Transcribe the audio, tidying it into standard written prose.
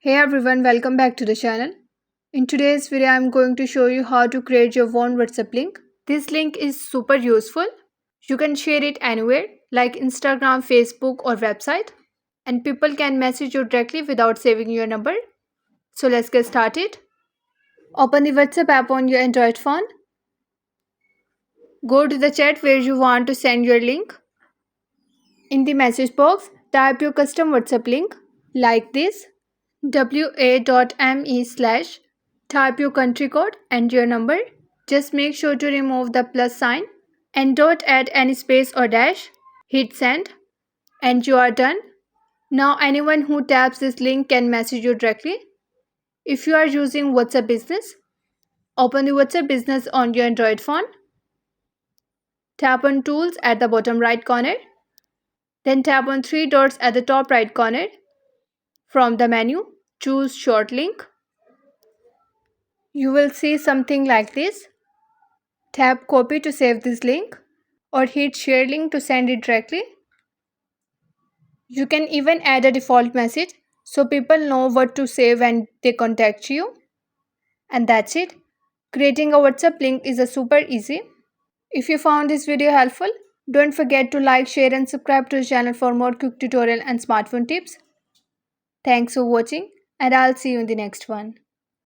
Hey everyone, welcome back to the channel. In today's video, I'm going to show you how to create your own WhatsApp link. This link is super useful. You can share it anywhere like Instagram, Facebook or website and people can message you directly without saving your number. So let's get started. Open the WhatsApp app on your Android phone. Go to the chat where you want to send your link. In the message box, type your custom WhatsApp link like this wa.me slash type your country code and your number. Just make sure to remove the plus sign and don't add any space or dash. Hit send and you are done. Now anyone who taps this link can message you directly. If you are using WhatsApp Business, open the WhatsApp Business on your Android phone. Tap on Tools at the bottom right corner. Then tap on three dots at the top right corner. From the menu, choose Short Link. You will see something like this. Tap Copy to save this link or hit Share Link to send it directly. You can even add a default message so people know what to say when they contact you. And that's it. Creating a WhatsApp link is a super easy. If you found this video helpful, don't forget to like, share and subscribe to the channel for more quick tutorial and smartphone tips. Thanks for watching and I'll see you in the next one.